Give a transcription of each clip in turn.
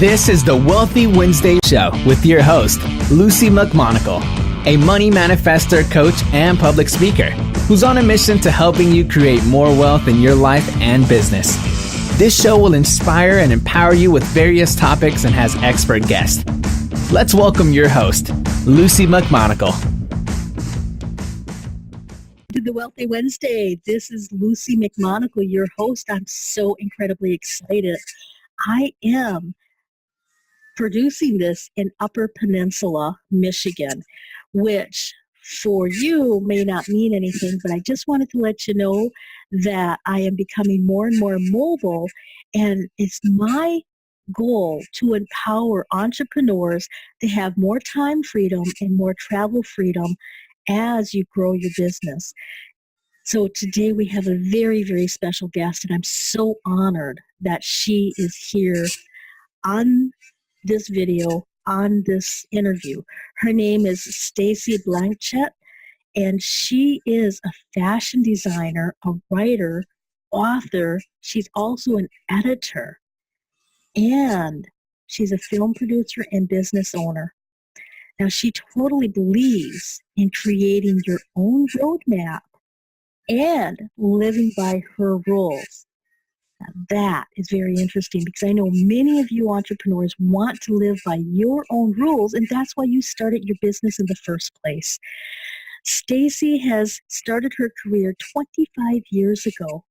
This is the Wealthy Wednesday Show with your host, Lucy McMonagle, a money manifestor, coach, and public speaker who's on a mission to helping you create more wealth in your life and business. This show will inspire and empower you with various topics and has expert guests. Let's welcome your host, Lucy McMonagle. To the Wealthy Wednesday. This is Lucy McMonagle, your host. I'm so incredibly excited. I am producing this in Upper Peninsula, Michigan, which for you may not mean anything, but I just wanted to let you know that I am becoming more and more mobile, and it's my goal to empower entrepreneurs to have more time freedom and more travel freedom as you grow your business. So today we have a very, very special guest, and I'm so honored that she is here on this video, on this interview. Her name is Stacey Blanchet, and she is a fashion designer, a writer, author. She's also an editor, and she's a film producer and business owner. Now, she totally believes in creating your own roadmap and living by her rules. Now, that is very interesting because I know many of you entrepreneurs want to live by your own rules, and that's why you started your business in the first place. Stacey has started her career 25 years ago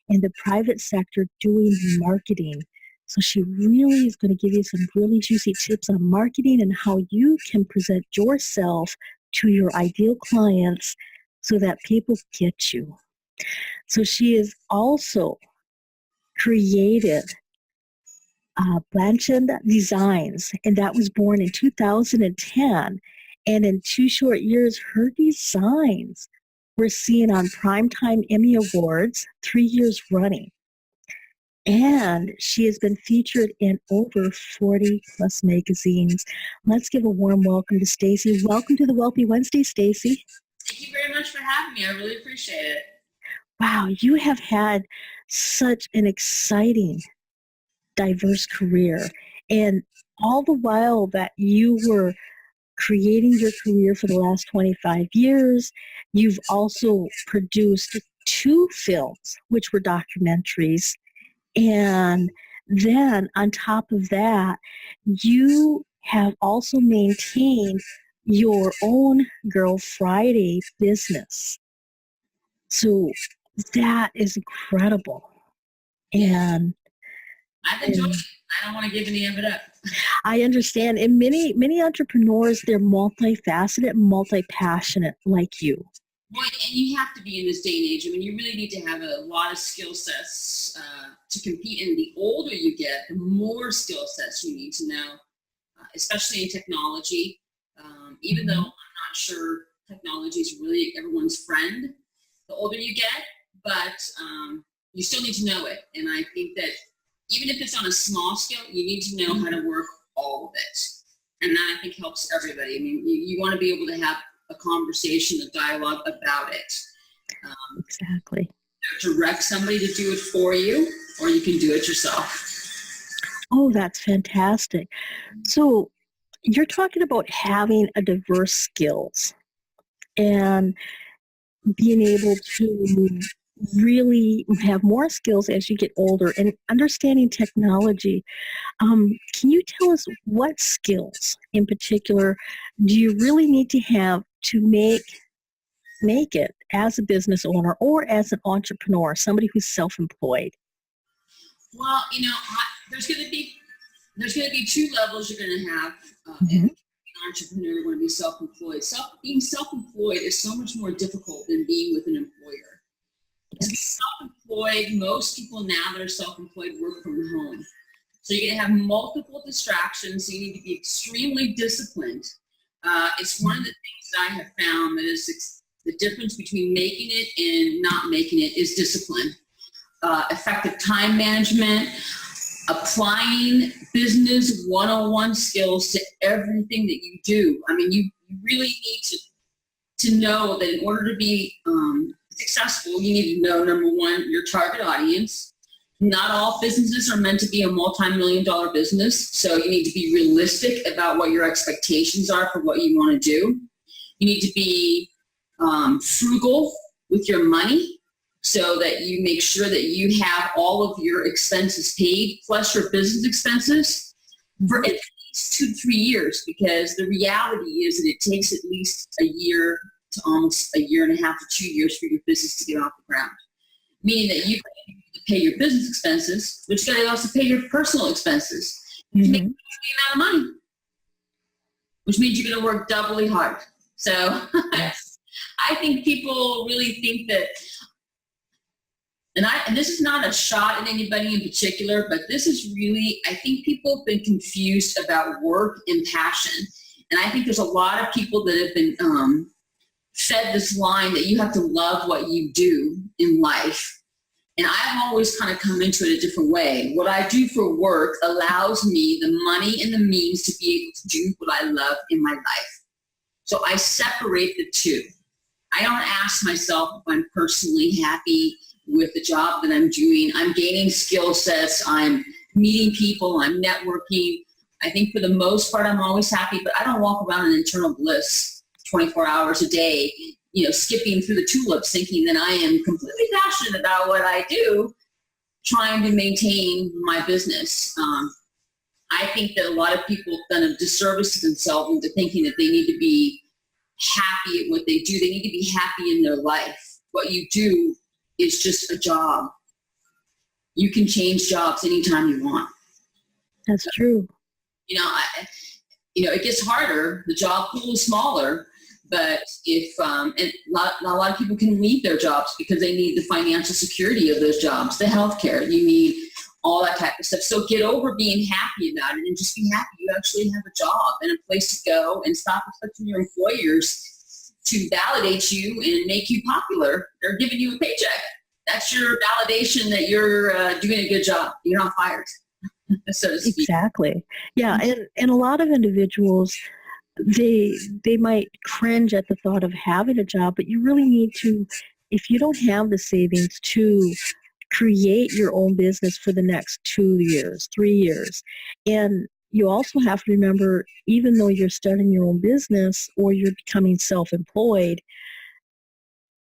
in the private sector doing marketing. So she really is going to give you some really juicy tips on marketing and how you can present yourself to your ideal clients so that people get you. So she has also created Blanchet Designs, and that was born in 2010. And in 2 short years, her designs were seen on Prime Time Emmy Awards 3 years running. And she has been featured in over 40 plus magazines. Let's give a warm welcome to Stacey. Welcome to the Wealthy Wednesday, Stacey. Thank you very much for having me. I really appreciate it. Wow, you have had such an exciting, diverse career. And all the while that you were creating your career for the last 25 years, you've also produced 2 films, which were documentaries. And then on top of that, you have also maintained your own Girl Friday business. So that is incredible. And I've enjoyed it. I don't want to give any of it up. I understand. And many entrepreneurs, they're multifaceted, multi-passionate like you. Boy, and you have to be in this day and age. I mean, you really need to have a lot of skill sets to compete. And the older you get, the more skill sets you need to know, especially in technology. Even though I'm not sure technology is really everyone's friend, the older you get, but you still need to know it. And I think that even if it's on a small scale, you need to know how to work all of it. And that, I think, helps everybody. I mean, you want to be able to have a conversation, a dialogue about it. Exactly. Direct somebody to do it for you, or you can do it yourself. Oh, that's fantastic. So you're talking about having a diverse skills and being able to really have more skills as you get older and understanding technology. Can you tell us what skills in particular do you really need to have to make it as a business owner or as an entrepreneur, somebody who's self-employed? Well, there's going to be 2 levels you're going to have Mm-hmm. an entrepreneur when to be self-employed. Being self-employed is so much more difficult than being with an employer. To be self-employed, most people now that are self-employed work from home. So you're going to have multiple distractions. So you need to be extremely disciplined. It's one of the things that I have found that is the difference between making it and not making it is discipline. Effective time management, applying business 101 skills to everything that you do. I mean, you really need to know that in order to be successful, you need to know, number one, your target audience. Not all businesses are meant to be a multi-million-dollar business, so you need to be realistic about what your expectations are for what you want to do. You need to be frugal with your money so that you make sure that you have all of your expenses paid, plus your business expenses, for at least 2 to 3 years, because the reality is that it takes at least a year to almost a year and a half to 2 years for your business to get off the ground. Meaning that you pay your business expenses, but you got to also pay your personal expenses to make the amount of money, which means you're going to work doubly hard. So Yes. I think people really think that, and this is not a shot at anybody in particular, but this is really, I think people have been confused about work and passion. And I think there's a lot of people that have been fed this line that you have to love what you do in life. And I've always kind of come into it a different way. What I do for work allows me the money and the means to be able to do what I love in my life. So I separate the two. I don't ask myself if I'm personally happy with the job that I'm doing. I'm gaining skill sets. I'm meeting people. I'm networking. I think for the most part, I'm always happy, but I don't walk around in internal bliss 24 hours a day, skipping through the tulips thinking that I am completely passionate about what I do, trying to maintain my business. I think that a lot of people have done a disservice to themselves into thinking that they need to be happy at what they do. They need to be happy in their life. What you do is just a job. You can change jobs anytime you want. That's true. It gets harder. The job pool is smaller. But not a lot of people can leave their jobs because they need the financial security of those jobs, the healthcare. You need all that type of stuff. So get over being happy about it and just be happy you actually have a job and a place to go, and stop expecting your employers to validate you and make you popular. They're giving you a paycheck. That's your validation that you're doing a good job. You're not fired, so to speak. Exactly. Yeah, and a lot of individuals, they might cringe at the thought of having a job, but you really need to, if you don't have the savings, to create your own business for the next 2 years, 3 years. And you also have to remember, even though you're starting your own business or you're becoming self-employed,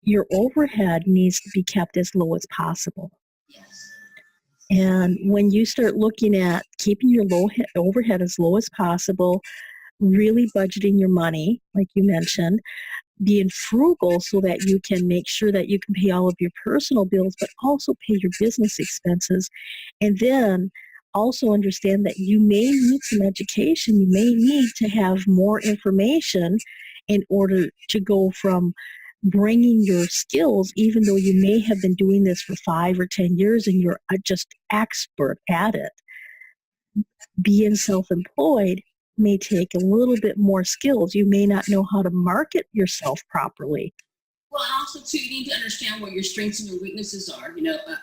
your overhead needs to be kept as low as possible. Yes. And when you start looking at keeping your overhead as low as possible, really budgeting your money, like you mentioned, being frugal so that you can make sure that you can pay all of your personal bills, but also pay your business expenses. And then also understand that you may need some education. You may need to have more information in order to go from bringing your skills, even though you may have been doing this for 5 or 10 years and you're just expert at it. Being self-employed may take a little bit more skills. You may not know how to market yourself properly. Well, and also too, you need to understand what your strengths and your weaknesses are.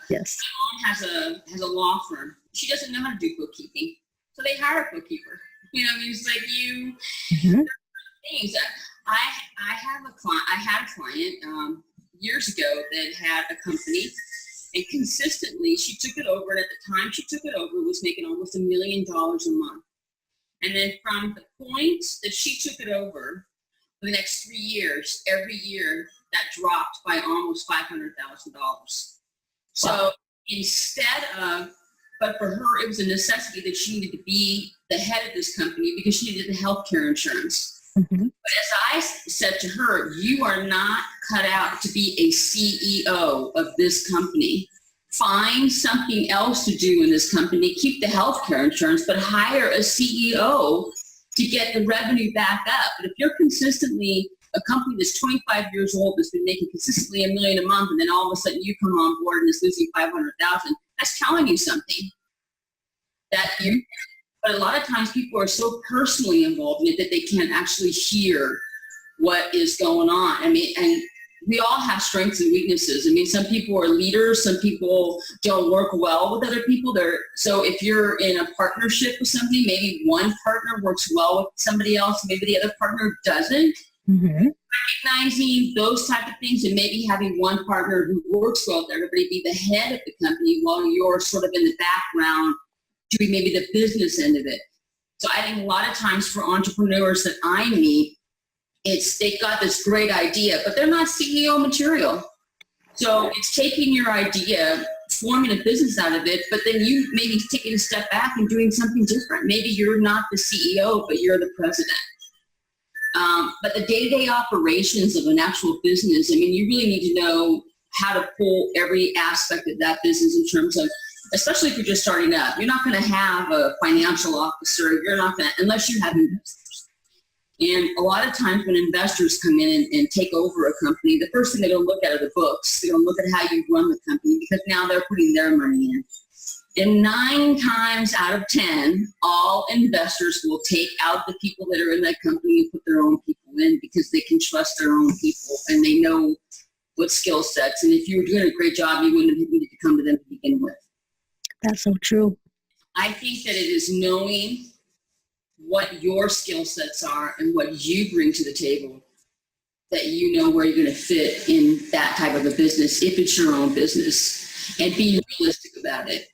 Yes. My mom has a law firm. She doesn't know how to do bookkeeping, so they hire a bookkeeper. It's like things. I had a client years ago that had a company, and consistently she took it over. And at the time she took it over, was making almost $1 million a month. And then from the point that she took it over, for the next 3 years, every year that dropped by almost $500,000. So instead of, but for her, it was a necessity that she needed to be the head of this company because she needed the healthcare insurance. Mm-hmm. But as I said to her, you are not cut out to be a CEO of this company. Find something else to do in this company, keep the healthcare insurance, but hire a CEO to get the revenue back up. But if you're consistently a company that's 25 years old, that's been making consistently $1 million a month, and then all of a sudden you come on board and it's losing $500,000, that's telling you something. But a lot of times people are so personally involved in it that they can't actually hear what is going on. And we all have strengths and weaknesses. Some people are leaders. Some people don't work well with other people. So if you're in a partnership with somebody, maybe one partner works well with somebody else, maybe the other partner doesn't. Mm-hmm. Recognizing those type of things, and maybe having one partner who works well with everybody be the head of the company while you're sort of in the background doing maybe the business end of it. So I think a lot of times for entrepreneurs that I meet, they've got this great idea, but they're not CEO material. So it's taking your idea, forming a business out of it, but then you maybe taking a step back and doing something different. Maybe you're not the CEO, but you're the president. But the day-to-day operations of an actual business, I mean, you really need to know how to pull every aspect of that business in terms of, especially if you're just starting up. You're not going to have a financial officer. You're not going to, unless you have investors. And a lot of times when investors come in and take over a company, the first thing they don't look at are the books. They don't look at how you run the company, because now they're putting their money in. And 9 times out of 10, all investors will take out the people that are in that company and put their own people in, because they can trust their own people and they know what skill sets. And if you were doing a great job, you wouldn't have needed to come to them to begin with. That's so true. I think that it is knowing what your skill sets are and what you bring to the table, that you know where you're going to fit in that type of a business, if it's your own business, and be realistic about it.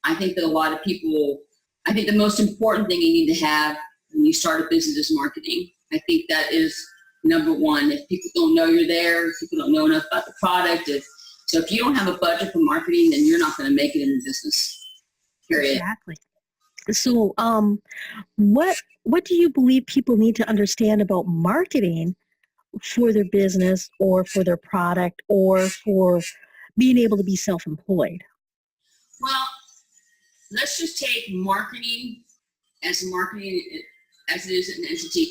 I think that a lot of people, I think the most important thing you need to have when you start a business is marketing. I think that is number one. If people don't know you're there, if people don't know enough about the product, if you don't have a budget for marketing, then you're not going to make it in the business, period. Exactly. So what do you believe people need to understand about marketing for their business or for their product or for being able to be self-employed? Well, let's just take marketing as it is an entity.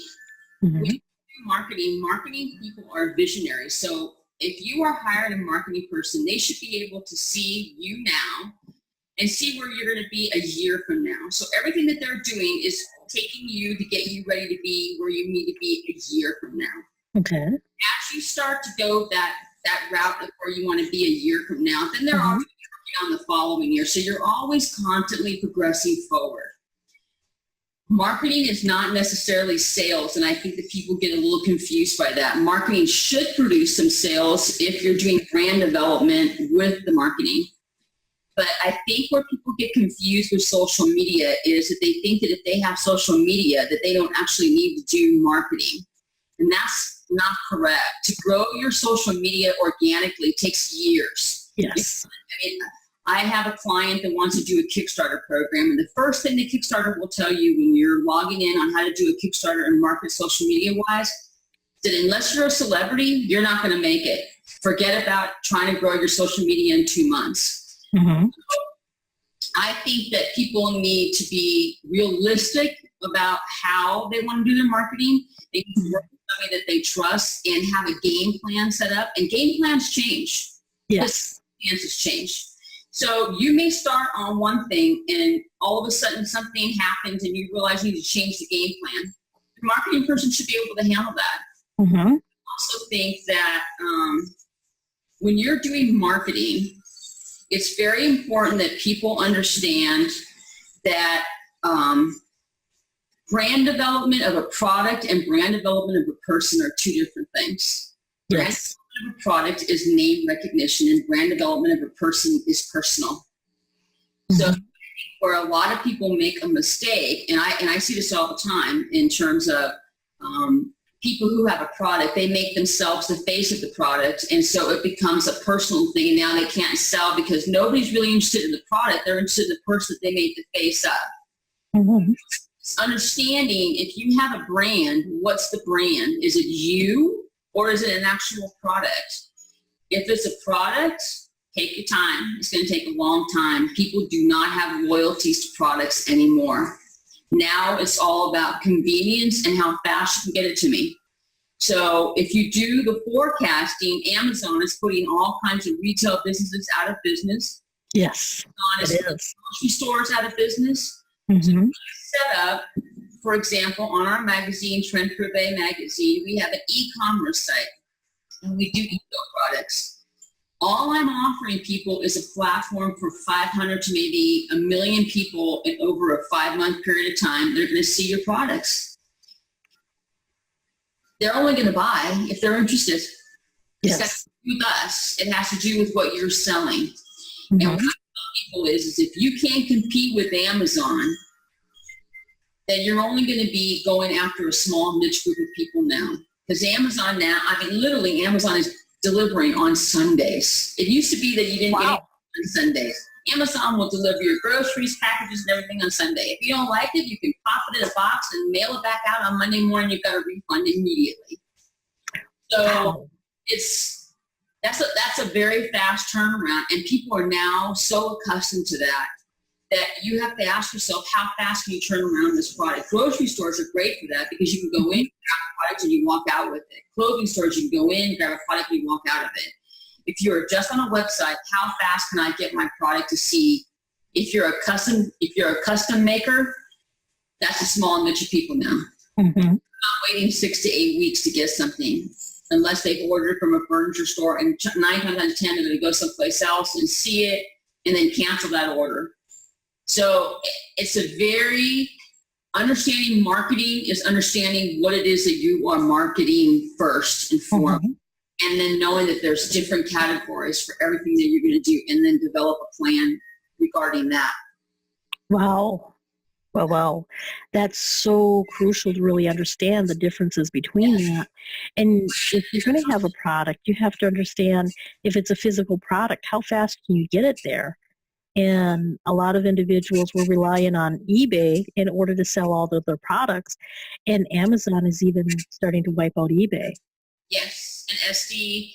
Mm-hmm. When you do marketing people are visionaries. So if you are hiring a marketing person, they should be able to see you now and see where you're going to be a year from now. So everything that they're doing is taking you to get you ready to be where you need to be a year from now. Okay. As you start to go that route of where you want to be a year from now, then they're already working on the following year. So you're always constantly progressing forward. Marketing is not necessarily sales, and I think that people get a little confused by that. Marketing should produce some sales if you're doing brand development with the marketing. But I think where people get confused with social media is that they think that if they have social media, that they don't actually need to do marketing. And that's not correct. To grow your social media organically takes years. Yes. I mean, I have a client that wants to do a Kickstarter program, and the first thing the Kickstarter will tell you when you're logging in on how to do a Kickstarter and market social media-wise, that unless you're a celebrity, you're not going to make it. Forget about trying to grow your social media in 2 months. Mm-hmm. I think that people need to be realistic about how they want to do their marketing. They need to work with somebody that they trust and have a game plan set up. And game plans change. Yes. Circumstances change. So you may start on one thing and all of a sudden something happens and you realize you need to change the game plan. The marketing person should be able to handle that. Mm-hmm. I also think that when you're doing marketing, it's very important that people understand that brand development of a product and brand development of a person are 2 different things. Yes. Brand development of a product is name recognition, and brand development of a person is personal. Mm-hmm. So where a lot of people make a mistake, and I see this all the time in terms of people who have a product, they make themselves the face of the product, and so it becomes a personal thing, and now they can't sell because nobody's really interested in the product. They're interested in the person that they made the face of. Mm-hmm. Understanding, if you have a brand, what's the brand? Is it you or is it an actual product? If it's a product, take your time. It's going to take a long time. People do not have loyalties to products anymore. Now it's all about convenience and how fast you can get it to me. So if you do the forecasting, Amazon is putting all kinds of retail businesses out of business. Yes, Amazon is grocery stores out of business. Mm-hmm. Set up, for example, on our magazine, Trend Privé magazine, we have an e-commerce site, and we do eco products. All I'm offering people is a platform for 500 to maybe 1 million people in over a 5-month period of time. They're going to see your products. they're only going to buy if they're interested. It's got Yes. to do with us. It has to do with what you're selling. Mhm. And what I tell people is if you can't compete with Amazon, then you're only going to be going after a small niche group of people now. Because Amazon now, I mean, literally, Amazon is delivering on Sundays. It used to be that you didn't get it on Sundays. Amazon will deliver your groceries, packages, and everything on Sunday. If you don't like it, you can pop it in a box and mail it back out on Monday morning. You've got a refund immediately. So that's a very fast turnaround, and people are now so accustomed to that you have to ask yourself, how fast can you turn around this product? Grocery stores are great for that because you can go in, grab a product, and you walk out with it. Clothing stores, you can go in, grab a product, and you walk out of it. If you're just on a website, how fast can I get my product to see? If you're a custom maker, that's a small niche of people now. Mm-hmm. Not waiting 6 to 8 weeks to get something unless they've ordered from a furniture store, and 9 times out of 10 they're going to go someplace else and see it and then cancel that order. So it's a very understanding marketing is understanding what it is that you are marketing first and foremost, and then knowing that there's different categories for everything that you're going to do, and then develop a plan regarding that. Wow. Well, that's so crucial to really understand the differences between that. And if you're going to have a product, you have to understand if it's a physical product, how fast can you get it there? And a lot of individuals were relying on eBay in order to sell all of their products. And Amazon is even starting to wipe out eBay. Yes, and SD,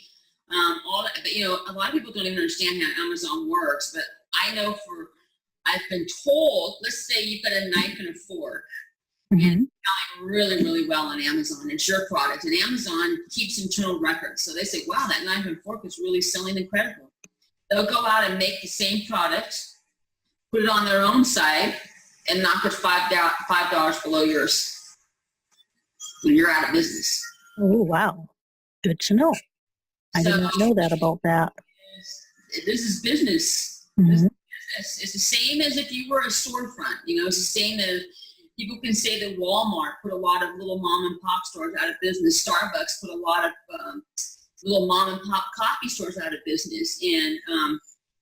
all that. But, a lot of people don't even understand how Amazon works. But I know I've been told, let's say you've got a knife and a fork, and it's selling really, really well on Amazon. It's your product, and Amazon keeps internal records. So they say, wow, that knife and fork is really selling incredible. They'll go out and make the same product, put it on their own site, and knock it $5 below yours. And you're out of business. Oh, wow. Good to know. I did not know that about that. This is business. Mm-hmm. This is business. It's the same as if you were a storefront. It's the same as people can say that Walmart put a lot of little mom and pop stores out of business. Starbucks put a lot of little mom and pop coffee stores out of business. And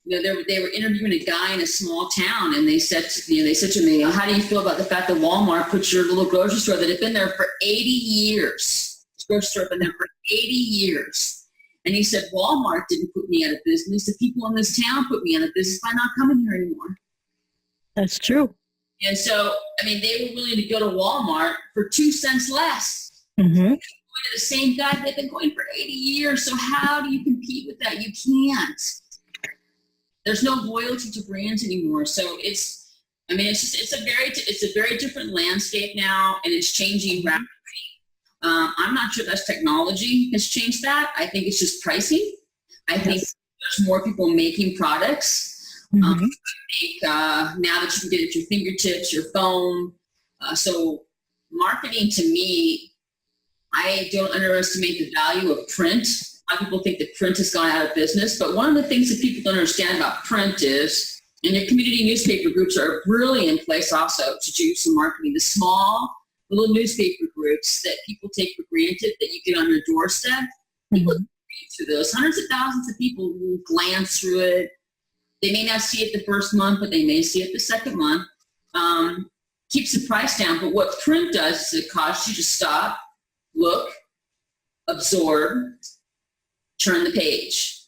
they were interviewing a guy in a small town, and they said to me, how do you feel about the fact that Walmart put your little grocery store that had been there for 80 years? This grocery store had been there for 80 years. And he said, Walmart didn't put me out of business. The people in this town put me out of business by not coming here anymore. That's true. And so, they were willing to go to Walmart for 2 cents less. Mm-hmm. The same guy they've been going for 80 years. So how do you compete with that? You can't. There's no loyalty to brands anymore. So it's a very different landscape now, and it's changing rapidly. I'm not sure that's technology has changed that. I think it's just pricing. I think there's more people making products. Now that you can get it at your fingertips, your phone. So marketing, to me, I don't underestimate the value of print. A lot of people think that print has gone out of business, but one of the things that people don't understand about print is, and your community newspaper groups are really in place also to do some marketing. The small little newspaper groups that people take for granted that you get on your doorstep, people read through those. Hundreds of thousands of people will glance through it. They may not see it the first month, but they may see it the second month. Keeps the price down, but what print does is it causes you to stop, look, absorb, turn the page.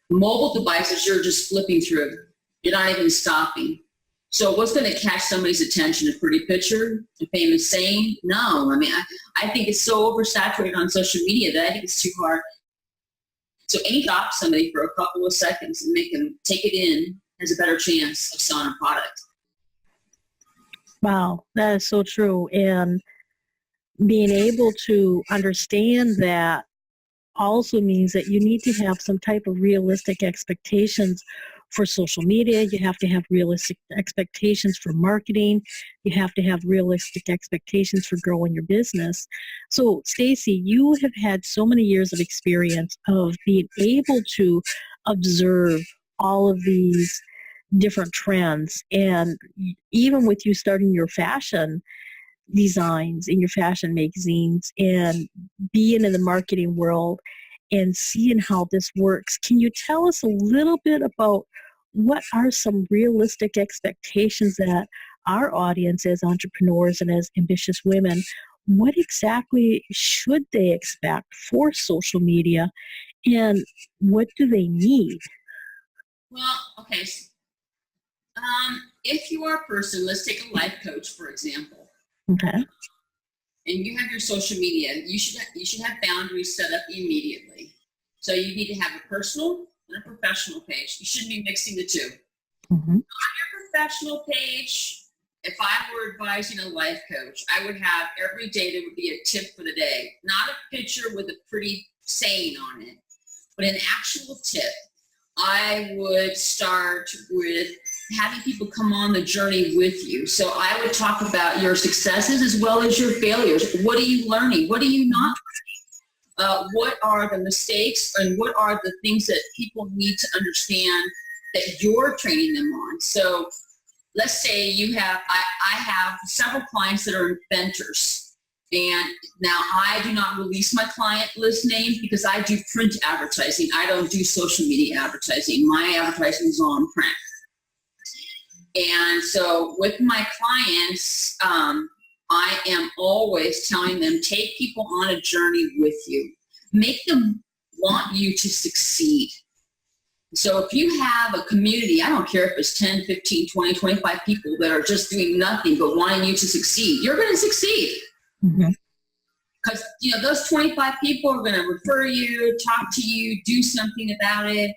Mobile devices, you're just flipping through. You're not even stopping. So what's going to catch somebody's attention? A pretty picture? A famous saying? No. I think it's so oversaturated on social media that I think it's too hard. So any stop somebody for a couple of seconds and make them take it in has a better chance of selling a product. Wow, that is so true. And being able to understand that also means that you need to have some type of realistic expectations for social media. You have to have realistic expectations for marketing. You have to have realistic expectations for growing your business. So, Stacey, you have had so many years of experience of being able to observe all of these different trends. And even with you starting your fashion designs in your fashion magazines and being in the marketing world and seeing how this works, can you tell us a little bit about what are some realistic expectations that our audience as entrepreneurs and as ambitious women, what exactly should they expect for social media and what do they need? Well, okay. If you are a person, let's take a life coach, for example. Okay. And you have your social media, you should have boundaries set up immediately. So you need to have a personal and a professional page. You shouldn't be mixing the two. Mm-hmm. On your professional page, if I were advising a life coach, I would have every day there would be a tip for the day, not a picture with a pretty saying on it, but an actual tip. I would start with having people come on the journey with you. So I would talk about your successes as well as your failures. What are you learning? What are you not learning? What are the mistakes and what are the things that people need to understand that you're training them on? So let's say I have several clients that are inventors. And now I do not release my client list names because I do print advertising. I don't do social media advertising. My advertising is all in print. And so with my clients, I am always telling them, take people on a journey with you. Make them want you to succeed. So if you have a community, I don't care if it's 10, 15, 20, 25 people that are just doing nothing but wanting you to succeed, you're going to succeed. Mm-hmm. Because, those 25 people are going to refer you, talk to you, do something about it.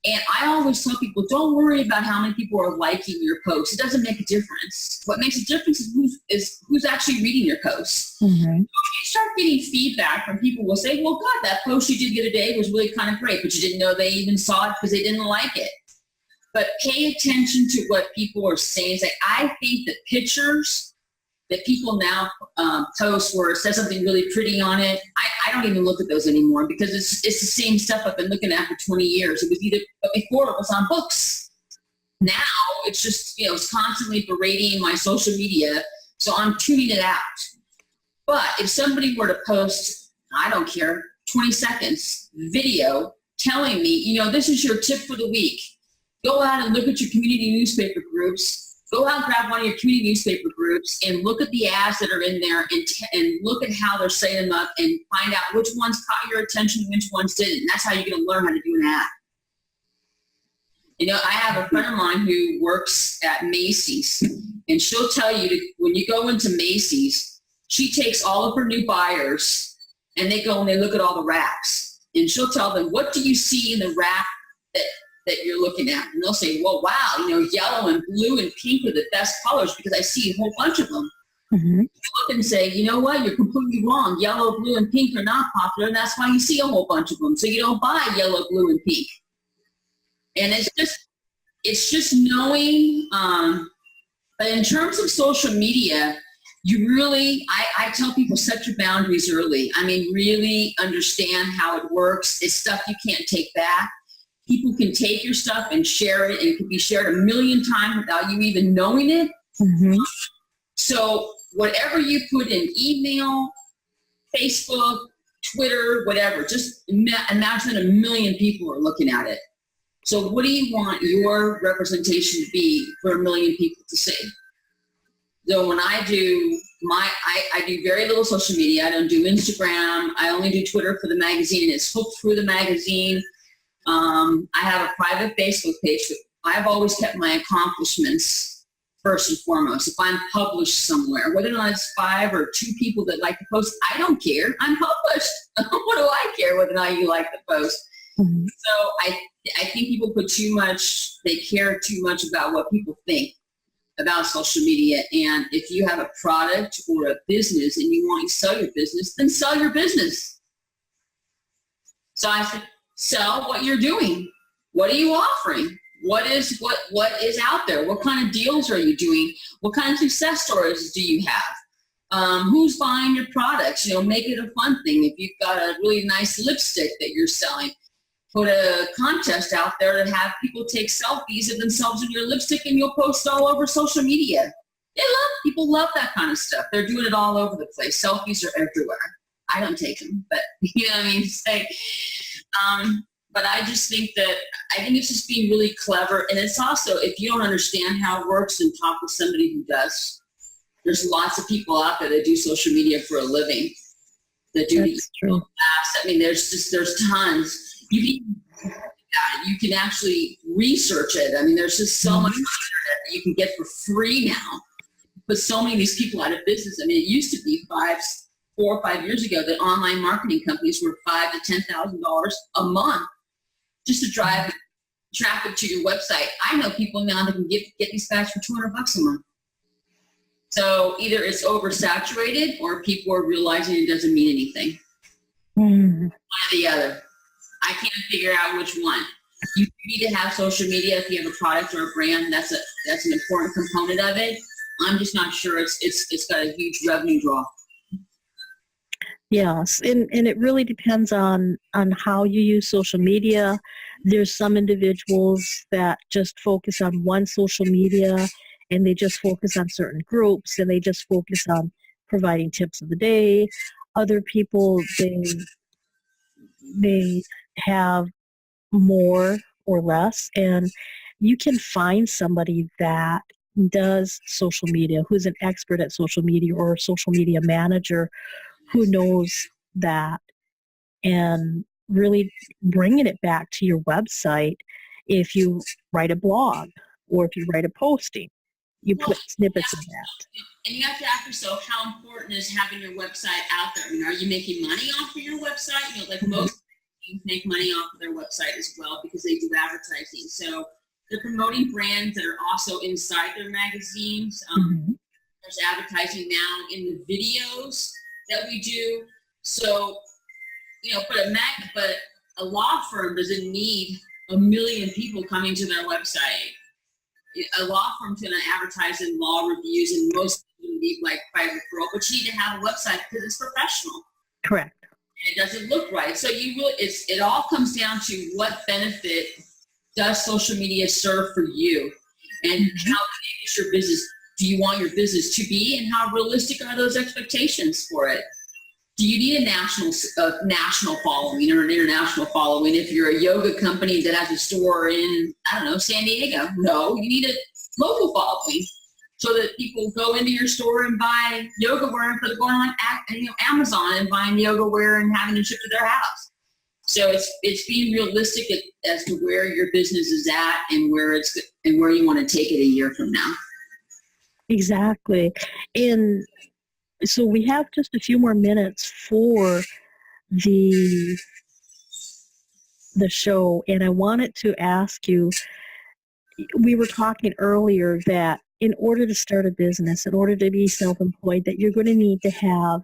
And I always tell people, don't worry about how many people are liking your posts. It doesn't make a difference. What makes a difference is who's actually reading your posts. Mm-hmm. So you start getting feedback from people will say, well, God, that post you did the other day was really kind of great, but you didn't know they even saw it because they didn't like it. But pay attention to what people are saying. It's like, I think that pictures that people now post where it says something really pretty on it, I don't even look at those anymore because it's the same stuff I've been looking at for 20 years. It was but before it was on books. Now it's just, it's constantly berating my social media, so I'm tuning it out. But if somebody were to post, I don't care, 20 seconds video telling me, this is your tip for the week. Go out and look at your community newspaper groups. Go out and grab one of your community newspaper groups and look at the ads that are in there and look at how they're setting them up and find out which ones caught your attention and which ones didn't. And that's how you're going to learn how to do an ad. I have a friend of mine who works at Macy's, and she'll tell you when you go into Macy's, she takes all of her new buyers and they go and they look at all the racks. And she'll tell them, what do you see in the rack that you're looking at? And they'll say, well, wow, yellow and blue and pink are the best colors because I see a whole bunch of them. Mm-hmm. You look and say, you know what, you're completely wrong. Yellow, blue, and pink are not popular, and that's why you see a whole bunch of them. So you don't buy yellow, blue, and pink. And it's just knowing, but in terms of social media, you really, I tell people, set your boundaries early. I mean, really understand how it works. It's stuff you can't take back. People can take your stuff and share it, and it can be shared a million times without you even knowing it. Mm-hmm. So whatever you put in email, Facebook, Twitter, whatever, just imagine a million people are looking at it. So what do you want your representation to be for a million people to see? So when I do I do very little social media. I don't do Instagram. I only do Twitter for the magazine. It's hooked through the magazine. I have a private Facebook page. I've always kept my accomplishments first and foremost. If I'm published somewhere, whether or not it's 5 or 2 people that like the post, I don't care. I'm published. What do I care whether or not you like the post? Mm-hmm. So I think people they care too much about what people think about social media. And if you have a product or a business and you want to sell your business, then sell your business. So I said, sell what you're doing. What are you offering? What is out there? What kind of deals are you doing? What kind of success stories do you have? Who's buying your products? Make it a fun thing. If you've got a really nice lipstick that you're selling, put a contest out there to have people take selfies of themselves in your lipstick, and you'll post all over social media. People love that kind of stuff. They're doing it all over the place. Selfies are everywhere. I don't take them, but you know what I mean? But I just think it's just being really clever. And it's also, if you don't understand how it works, and talk with somebody who does. There's lots of people out there that do social media for a living. That do That's true. I mean, there's tons. You can actually research it. I mean, there's just so much on the internet that you can get for free now. But so many of these people out of business. I mean, it used to be 4 or 5 years ago that online marketing companies were $5,000 to $10,000 a month just to drive traffic to your website. I know people now that can get these guys for $200 a month. So either it's oversaturated or people are realizing it doesn't mean anything. One or the other. I can't figure out which one. You need to have social media if you have a product or a brand. That's an important component of it. I'm just not sure it's got a huge revenue draw. Yes, and it really depends on how you use social media. There's some individuals that just focus on one social media, and they just focus on certain groups, and they just focus on providing tips of the day. Other people, they have more or less, and you can find somebody that does social media, who's an expert at social media, or a social media manager who knows that, and really bringing it back to your website. If you write a blog or if you write a posting, you put snippets of that. And you have to ask yourself, how important is having your website out there? I mean, are you making money off of your website? You know, like most teams make money off of their website as well because they do advertising. So they're promoting brands that are also inside their magazines. There's advertising now in the videos that we do. So, you know, but a law firm doesn't need 1 million people coming to their website. A law firm's going to advertise in law reviews, and most people need like by referral, but you need to have a website because it's professional. Correct. And it doesn't look right. So it all comes down to what benefit does social media serve for you, and how big is your business? Do you want your business to be, and how realistic are those expectations for it? Do you need a national following or an international following if you're a yoga company that has a store in, I don't know, San Diego? No, you need a local following so that people go into your store and buy yoga wear instead of going on Amazon and buying yoga wear and having it shipped to their house. So it's being realistic as to where your business is at and where you want to take it a year from now. Exactly. And so we have just a few more minutes for the show, and I wanted to ask you, we were talking earlier that in order to start a business, in order to be self-employed, that you're going to need to have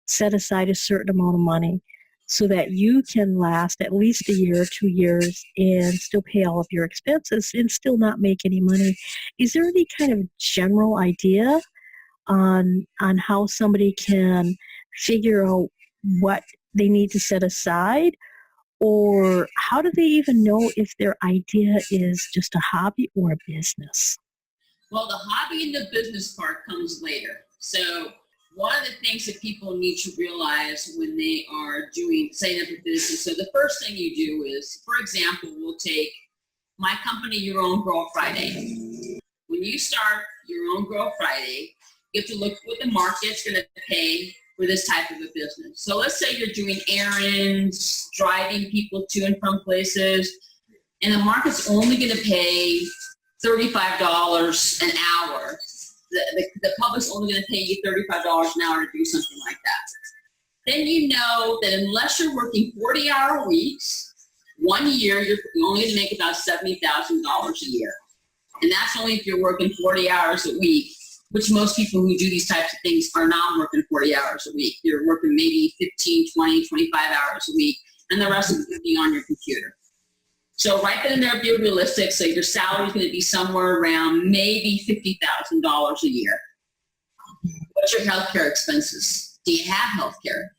set aside a certain amount of money so that you can last at least a year or 2 years and still pay all of your expenses and still not make any money. Is there any kind of general idea on how somebody can figure out what they need to set aside, or how do they even know if their idea is just a hobby or a business? Well, the hobby and the business part comes later. So one of the things that people need to realize when they are setting up a business, so the first thing you do is, for example, we'll take my company, Your Own Girl Friday. When you start Your Own Girl Friday, you have to look what the market's going to pay for this type of a business. So let's say you're doing errands, driving people to and from places, and the market's only going to pay $35 an hour. The public's only going to pay you $35 an hour to do something like that. Then you know that unless you're working 40-hour weeks, 1 year, you're only going to make about $70,000 a year. And that's only if you're working 40 hours a week, which most people who do these types of things are not working 40 hours a week. You're working maybe 15, 20, 25 hours a week, and the rest of it is being on your computer. So right then and there, be realistic. So your salary is going to be somewhere around maybe $50,000 a year. What's your healthcare expenses? Do you have healthcare?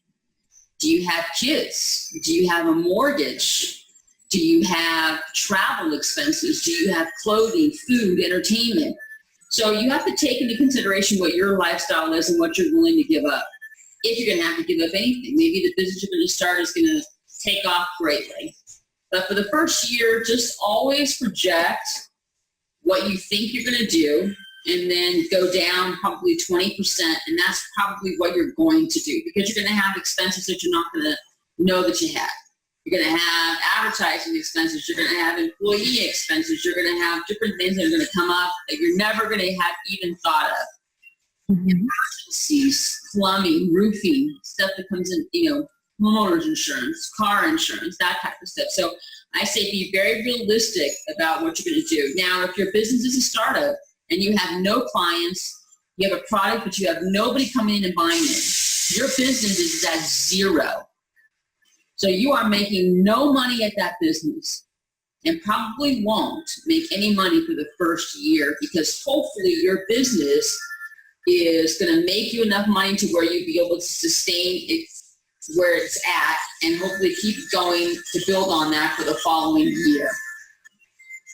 Do you have kids? Do you have a mortgage? Do you have travel expenses? Do you have clothing, food, entertainment? So you have to take into consideration what your lifestyle is and what you're willing to give up. If you're going to have to give up anything, maybe the business you're going to start is going to take off greatly. But for the first year, just always project what you think you're going to do and then go down probably 20%. And that's probably what you're going to do, because you're going to have expenses that you're not going to know that you have. You're going to have advertising expenses. You're going to have employee expenses. You're going to have different things that are going to come up that you're never going to have even thought of. Emergencies, plumbing, roofing, stuff that comes in, homeowners insurance, car insurance, that type of stuff. So I say be very realistic about what you're going to do. Now, if your business is a startup and you have no clients, you have a product, but you have nobody coming in and buying it, your business is at zero. So you are making no money at that business and probably won't make any money for the first year, because hopefully your business is going to make you enough money to where you'll be able to sustain it where it's at and hopefully keep going to build on that for the following year.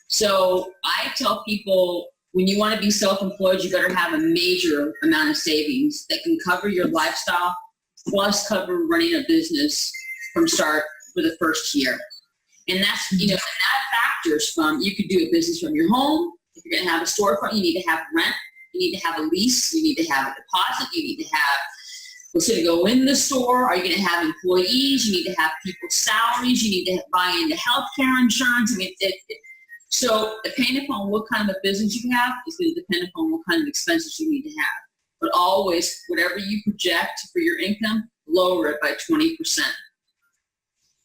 So I tell people, when you want to be self-employed, you better have a major amount of savings that can cover your lifestyle plus cover running a business from start for the first year. And that's, and that factors from, you could do a business from your home. If you're going to have a storefront, you need to have rent. You need to have a lease. You need to have a deposit. You need to have what's going to go in the store. Are you going to have employees? You need to have people's salaries. You need to buy into healthcare insurance. So depending upon what kind of a business you have, it's going to depend upon what kind of expenses you need to have. But always, whatever you project for your income, lower it by 20%.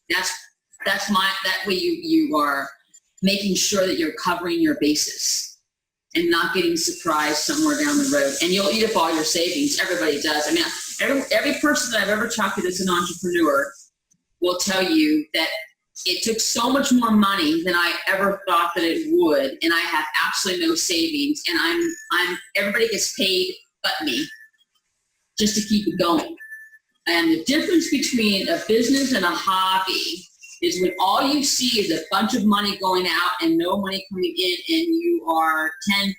That way you are making sure that you're covering your bases and not getting surprised somewhere down the road. And you'll eat up all your savings. Everybody does. I mean, every person that I've ever talked to that's an entrepreneur will tell you that it took so much more money than I ever thought that it would, and I have absolutely no savings. And everybody gets paid but me, just to keep it going. And the difference between a business and a hobby is when all you see is a bunch of money going out and no money coming in, and you are 10,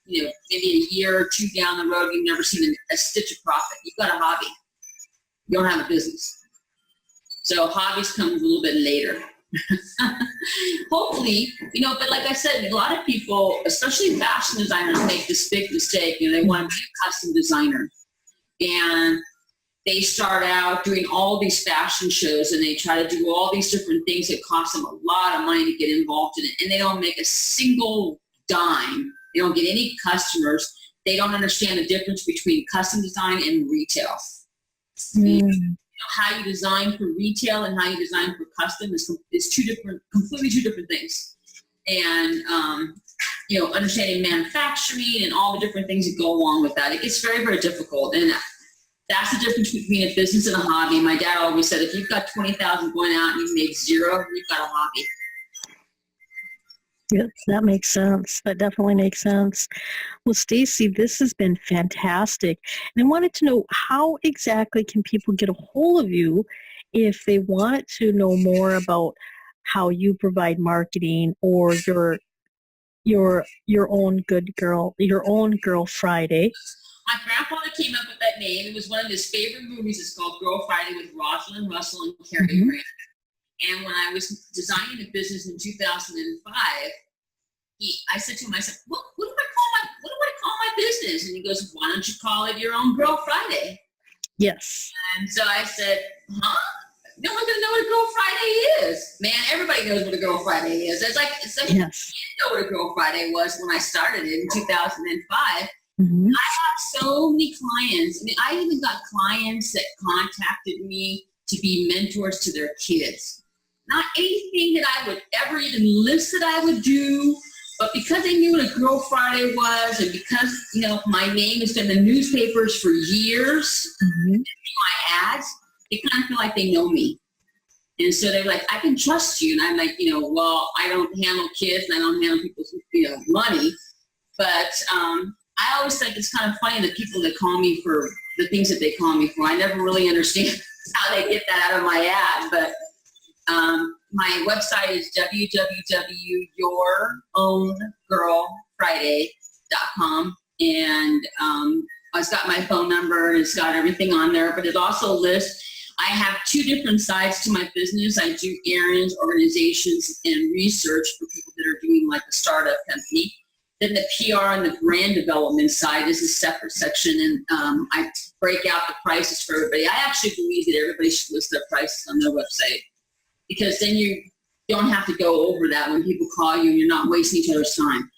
maybe a year or two down the road, you've never seen a stitch of profit. You've got a hobby. You don't have a business. So hobbies come a little bit later. Hopefully, but like I said, a lot of people, especially fashion designers, make this big mistake. They want to be a custom designer. And they start out doing all these fashion shows, and they try to do all these different things that cost them a lot of money to get involved in it. And they don't make a single dime. They don't get any customers. They don't understand the difference between custom design and retail. How you design for retail and how you design for custom is completely two different things. And, understanding manufacturing and all the different things that go along with that, it gets very, very difficult. And that's the difference between a business and a hobby. My dad always said, if you've got 20,000 going out and you make zero, you've got a hobby. Yes, that makes sense. That definitely makes sense. Well, Stacey, this has been fantastic. And I wanted to know, how exactly can people get a hold of you if they wanted to know more about how you provide marketing or your own Girl Friday? My grandfather came up with that name. It was one of his favorite movies. It's called Girl Friday with Rosalind Russell and Cary Grant. And when I was designing the business in 2005, I said to him, what do I call my business? And he goes, why don't you call it your own Girl Friday? Yes. And so I said, no one's gonna know what a Girl Friday is. Man, everybody knows what a Girl Friday is. It's like yes. I didn't know what a Girl Friday was when I started it in 2005. I have so many clients. I even got clients that contacted me to be mentors to their kids. Not anything that I would ever even list that I would do, but because they knew what a Girl Friday was, and because, my name has been in the newspapers for years, my ads, they kind of feel like they know me. And so they're like, I can trust you. And I'm like, well, I don't handle kids and I don't handle people's, money. But I always think it's kind of funny the people that call me for the things that they call me for. I never really understand how they get that out of my ad, but my website is www.yourownGirlFriday.com. LucyMcMonaco.com, and it's got my phone number and it's got everything on there, but it also lists, I have two different sides to my business. I do errands, organizations, and research for people that are doing like a startup company. Then the PR and the brand development side is a separate section, and I break out the prices for everybody. I actually believe that everybody should list their prices on their website, because then you don't have to go over that when people call you and you're not wasting each other's time.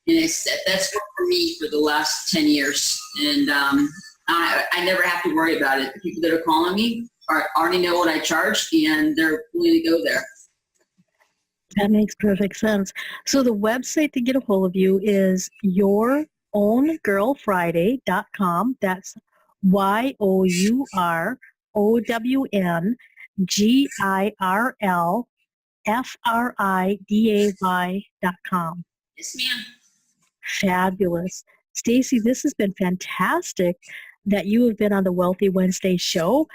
And that's worked for me for the last 10 years. And I never have to worry about it. The people that are calling me already know what I charge, and they're willing to go there. That makes perfect sense. So the website to get a hold of you is yourownGirlFriday.com. That's YourOwnGirlFriday.com. Yes, ma'am. Fabulous. Stacey, this has been fantastic that you have been on the Wealthy Wednesday show.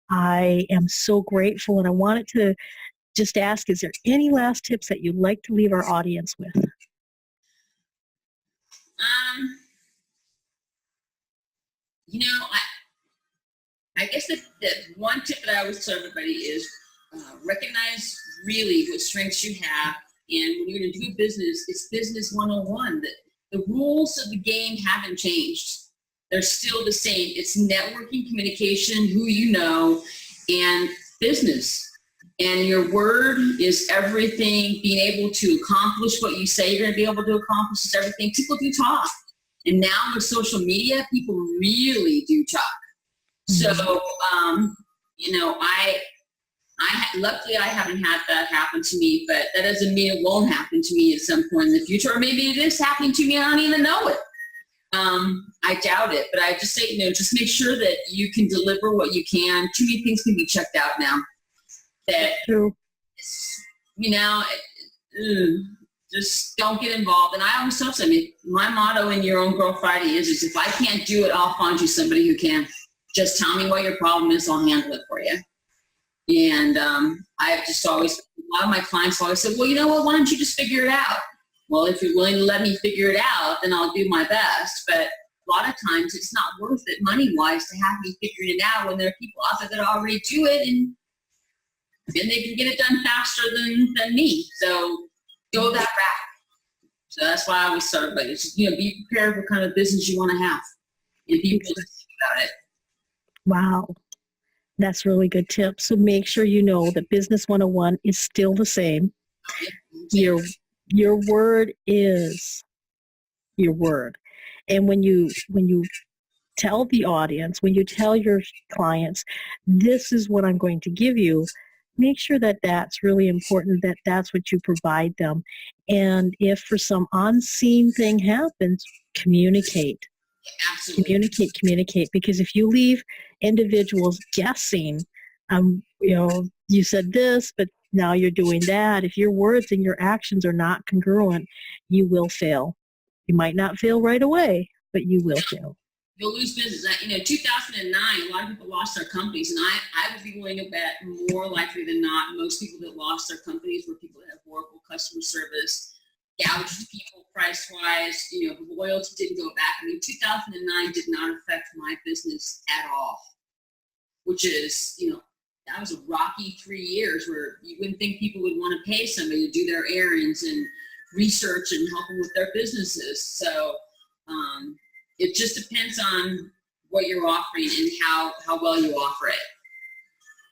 I am so grateful, and I wanted to just ask, is there any last tips that you'd like to leave our audience with? I guess that one tip that I always tell everybody is recognize really what strengths you have. And when you're going to do a business, it's business 101. The rules of the game haven't changed. They're still the same. It's networking, communication, who you know, and business. And your word is everything. Being able to accomplish what you say you're going to be able to accomplish is everything. People do talk. And now with social media, people really do talk. So, luckily I haven't had that happen to me, but that doesn't mean it won't happen to me at some point in the future. Or maybe it is happening to me and I don't even know it. I doubt it, but I just say, just make sure that you can deliver what you can. Too many things can be checked out now. True. Just don't get involved. And I always tell them, my motto in Your Own Girl Friday is if I can't do it, I'll find you somebody who can. Just tell me what your problem is, I'll handle it for you. And I've just always, a lot of my clients always say, well, you know what, why don't you just figure it out? Well, if you're willing to let me figure it out, then I'll do my best. But a lot of times it's not worth it money-wise to have me figuring it out when there are people out there that already do it, and they can get it done faster than me. So go that route. So that's why I always start everybody. Just, be prepared for what kind of business you want to have and be realistic about it. Wow. That's really good tip. So make sure you know that Business 101 is still the same. Your word is your word. And when you tell the audience, when you tell your clients, this is what I'm going to give you, make sure that that's really important, that that's what you provide them. And if for some unseen thing happens, communicate. Absolutely. Communicate. Because if you leave individuals guessing, you said this, but now you're doing that. If your words and your actions are not congruent, you will fail. You might not fail right away, but you will fail. You'll lose business. 2009, a lot of people lost their companies, and I would be willing to bet more likely than not, most people that lost their companies were people that have horrible customer service, gouged people price-wise, loyalty didn't go back. 2009 did not affect my business at all, which is, that was a rocky 3 years where you wouldn't think people would want to pay somebody to do their errands and research and help them with their businesses. So it just depends on what you're offering and how well you offer it.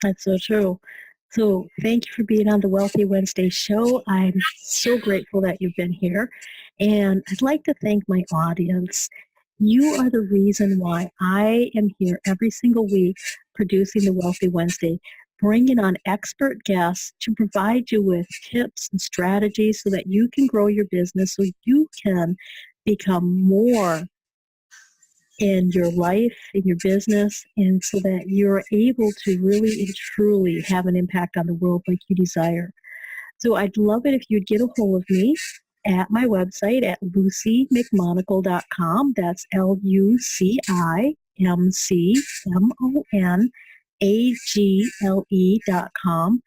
That's so true. So thank you for being on the Wealthy Wednesday show. I'm so grateful that you've been here. And I'd like to thank my audience. You are the reason why I am here every single week producing the Wealthy Wednesday, bringing on expert guests to provide you with tips and strategies so that you can grow your business, so you can become more in your life, in your business, and so that you're able to really and truly have an impact on the world like you desire. So I'd love it if you'd get a hold of me at my website at LucyMcMonaco.com. That's LucyMcMonagle.com.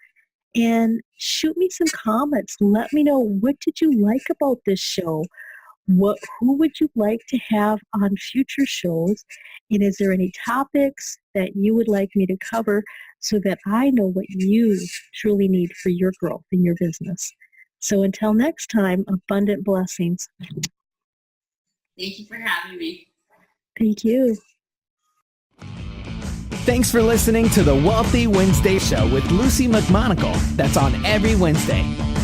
And shoot me some comments. Let me know, what did you like about this show? Who would you like to have on future shows? And is there any topics that you would like me to cover so that I know what you truly need for your growth in your business? So until next time, abundant blessings. Thank you for having me. Thank you. Thanks for listening to the Wealthy Wednesday Show with Lucy McMonagle. That's on every Wednesday.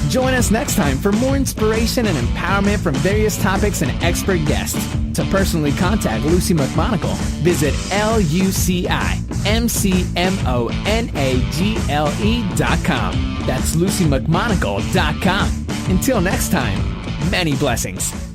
Join us next time for more inspiration and empowerment from various topics and expert guests. To personally contact Lucy McMonagle, visit LucyMcMonagle.com. That's LucyMcMonagle.com. Until next time, many blessings.